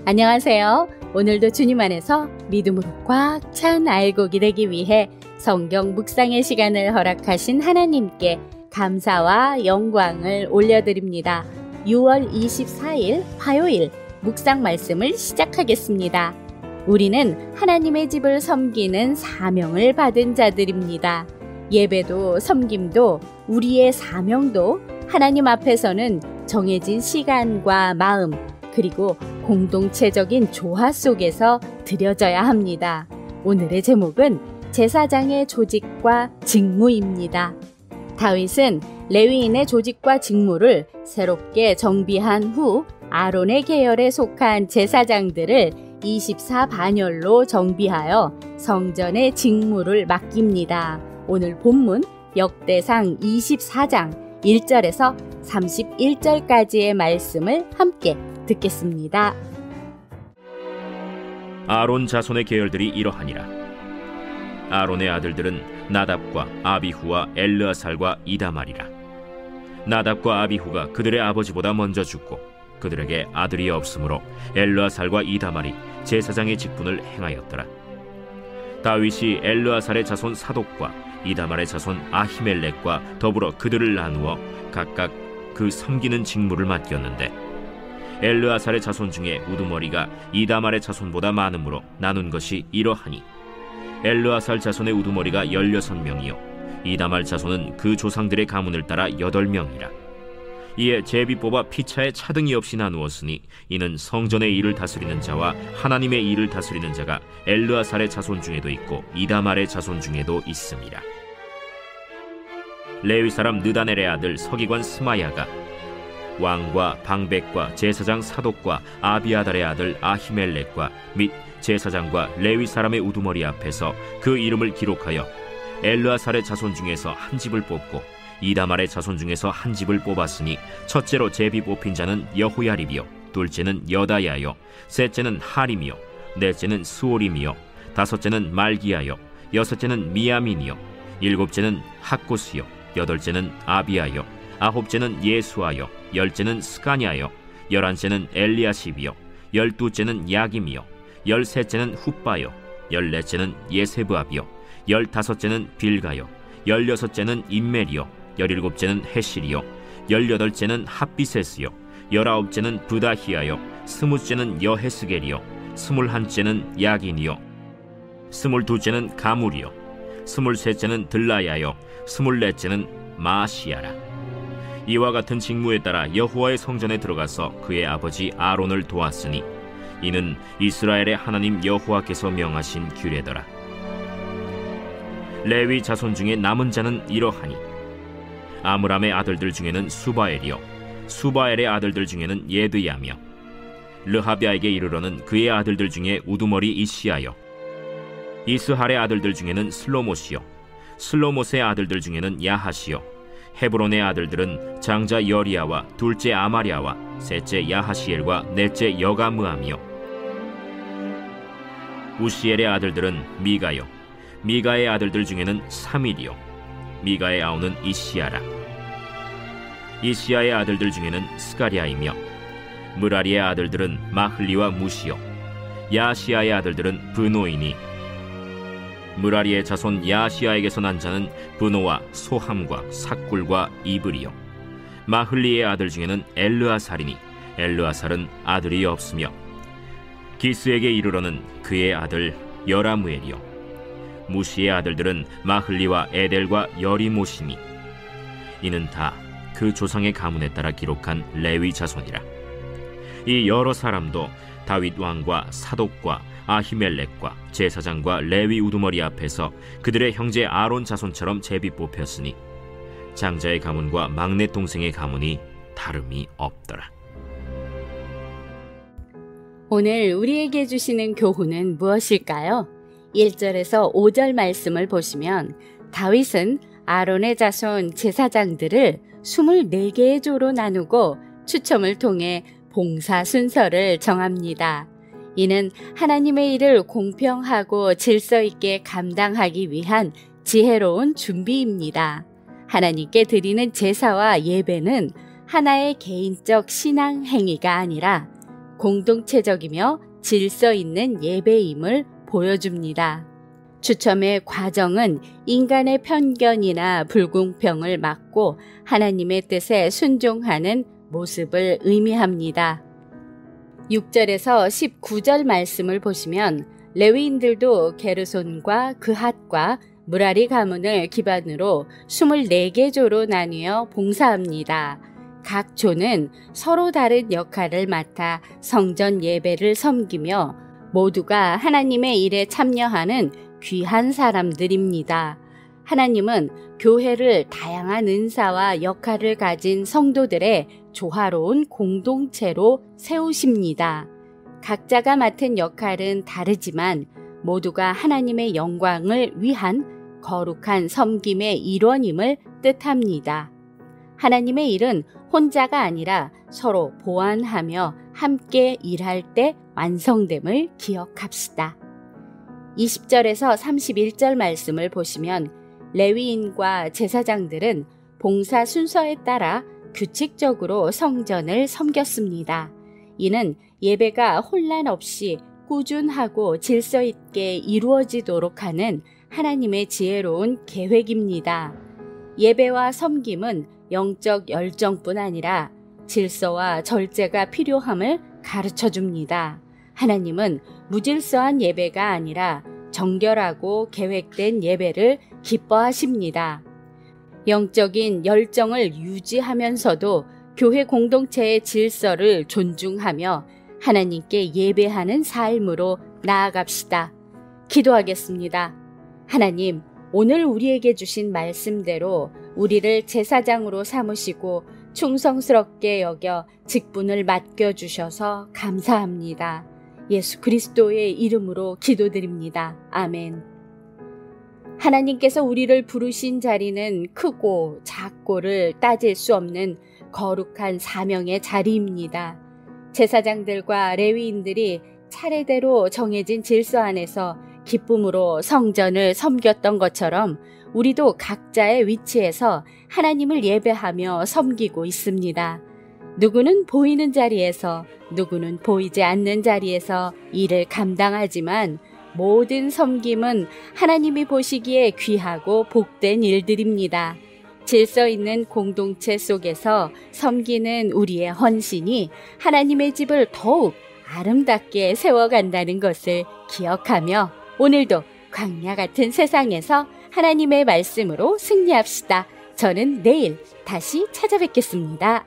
안녕하세요. 오늘도 주님 안에서 믿음으로 꽉 찬 알곡이 되기 위해 성경 묵상의 시간을 허락하신 하나님께 감사와 영광을 올려드립니다. 6월 24일 화요일 묵상 말씀을 시작하겠습니다. 우리는 하나님의 집을 섬기는 사명을 받은 자들입니다. 예배도 섬김도 우리의 사명도 하나님 앞에서는 정해진 시간과 마음 그리고 공동체적인 조화 속에서 드려져야 합니다. 오늘의 제목은 제사장의 조직과 직무입니다. 다윗은 레위인의 조직과 직무를 새롭게 정비한 후 아론의 계열에 속한 제사장들을 24반열로 정비하여 성전의 직무를 맡깁니다. 오늘 본문 역대상 24장 1절에서 31절까지의 말씀을 함께 듣겠습니다. 아론 자손의 계열들이 이러하니라. 아론의 아들들은 나답과 아비후와 엘르아살과 이다말이라. 나답과 아비후가 그들의 아버지보다 먼저 죽고 그들에게 아들이 없으므로 엘르아살과 이다말이 제사장의 직분을 행하였더라. 다윗이 엘르아살의 자손 사독과 이다말의 자손 아히멜렉과 더불어 그들을 나누어 각각 그 섬기는 직무를 맡겼는데 엘르아살의 자손 중에 우두머리가 이다말의 자손보다 많으므로 나눈 것이 이러하니 엘르아살 자손의 우두머리가 16명이요 이다말 자손은 그 조상들의 가문을 따라 8명이라. 이에 제비 뽑아 피차에 차등이 없이 나누었으니 이는 성전의 일을 다스리는 자와 하나님의 일을 다스리는 자가 엘르아살의 자손 중에도 있고 이다말의 자손 중에도 있음이라. 레위 사람 느다넬의 아들 서기관 스마야가 왕과 방백과 제사장 사독과 아비아달의 아들 아히멜렉과 및 제사장과 레위 사람의 우두머리 앞에서 그 이름을 기록하여 엘르아살의 자손 중에서 한 집을 뽑고 이다말의 자손 중에서 한 집을 뽑았으니 첫째로 제비 뽑힌 자는 여호야립이요 둘째는 여다야요 셋째는 하림이요 넷째는 스오림이요 다섯째는 말기야요 여섯째는 미야민이요 일곱째는 학구스요 여덟째는 아비야요 아홉째는 예수아요 열째는 스가냐요 열한째는 엘리야십이요 열두째는 야김이요 열셋째는 훗바요 열넷째는 예세브압이요 열다섯째는 빌가요 열여섯째는 임멜이요 열일곱째는 헤실이요 열여덟째는 핫비세스요 열아홉째는 부다히야요 스무째는 여헤스겔이요 스물한째는 야긴이요 스물두째는 가물이요 스물셋째는 들라야요 스물넷째는 마시야라. 이와 같은 직무에 따라 여호와의 성전에 들어가서 그의 아버지 아론을 도왔으니 이는 이스라엘의 하나님 여호와께서 명하신 규례더라. 레위 자손 중에 남은 자는 이러하니 아므람의 아들들 중에는 수바엘이요 수바엘의 아들들 중에는 예드야며 르하비아에게 이르러는 그의 아들들 중에 우두머리 이시야요 이스할의 아들들 중에는 슬로못이요 슬로못의 아들들 중에는 야하시요 헤브론의 아들들은 장자 여리야와 둘째 아마랴와 셋째 야하시엘과 넷째 여가므암이요 우시엘의 아들들은 미가요 미가의 아들들 중에는 사밀이요 미가의 아우는 이시야라. 이시야의 아들들 중에는 스가랴이며 무라리의 아들들은 마흘리와 무시요 야시야의 아들들은 브노이니 무라리의 자손 야시야에게서 난 자는 브노와 소함과 삭굴과 이브리요 마흘리의 아들 중에는 엘르아살이니 엘르아살은 아들이 없으며 기스에게 이르러는 그의 아들 여라무엘이요 무시의 아들들은 마흘리와 에델과 여리모시니 이는 다 그 조상의 가문에 따라 기록한 레위 자손이라. 이 여러 사람도 다윗 왕과 사독과 아히멜렉과 제사장과 레위 우두머리 앞에서 그들의 형제 아론 자손처럼 제비 뽑혔으니 장자의 가문과 막내 동생의 가문이 다름이 없더라. 오늘 우리에게 주시는 교훈은 무엇일까요? 1절에서 5절 말씀을 보시면 다윗은 아론의 자손 제사장들을 24개의 조로 나누고 추첨을 통해 봉사 순서를 정합니다. 이는 하나님의 일을 공평하고 질서 있게 감당하기 위한 지혜로운 준비입니다. 하나님께 드리는 제사와 예배는 하나의 개인적 신앙 행위가 아니라 공동체적이며 질서 있는 예배임을 보여줍니다. 추첨의 과정은 인간의 편견이나 불공평을 막고 하나님의 뜻에 순종하는 모습을 의미합니다. 6절에서 19절 말씀을 보시면 레위인들도 게르손과 그핫과 무라리 가문을 기반으로 24개 조로 나뉘어 봉사합니다. 각 조는 서로 다른 역할을 맡아 성전 예배를 섬기며 모두가 하나님의 일에 참여하는 귀한 사람들입니다. 하나님은 교회를 다양한 은사와 역할을 가진 성도들의 조화로운 공동체로 세우십니다. 각자가 맡은 역할은 다르지만 모두가 하나님의 영광을 위한 거룩한 섬김의 일원임을 뜻합니다. 하나님의 일은 혼자가 아니라 서로 보완하며 함께 일할 때 완성됨을 기억합시다. 20절에서 31절 말씀을 보시면 레위인과 제사장들은 봉사 순서에 따라 규칙적으로 성전을 섬겼습니다. 이는 예배가 혼란 없이 꾸준하고 질서 있게 이루어지도록 하는 하나님의 지혜로운 계획입니다. 예배와 섬김은 영적 열정뿐 아니라 질서와 절제가 필요함을 가르쳐 줍니다. 하나님은 무질서한 예배가 아니라 정결하고 계획된 예배를 기뻐하십니다. 영적인 열정을 유지하면서도 교회 공동체의 질서를 존중하며 하나님께 예배하는 삶으로 나아갑시다. 기도하겠습니다. 하나님, 오늘 우리에게 주신 말씀대로 우리를 제사장으로 삼으시고 충성스럽게 여겨 직분을 맡겨주셔서 감사합니다. 예수 그리스도의 이름으로 기도드립니다. 아멘. 하나님께서 우리를 부르신 자리는 크고 작고를 따질 수 없는 거룩한 사명의 자리입니다. 제사장들과 레위인들이 차례대로 정해진 질서 안에서 기쁨으로 성전을 섬겼던 것처럼 우리도 각자의 위치에서 하나님을 예배하며 섬기고 있습니다. 누구는 보이는 자리에서, 누구는 보이지 않는 자리에서 일을 감당하지만 모든 섬김은 하나님이 보시기에 귀하고 복된 일들입니다. 질서 있는 공동체 속에서 섬기는 우리의 헌신이 하나님의 집을 더욱 아름답게 세워간다는 것을 기억하며 오늘도 광야 같은 세상에서 하나님의 말씀으로 승리합시다. 저는 내일 다시 찾아뵙겠습니다.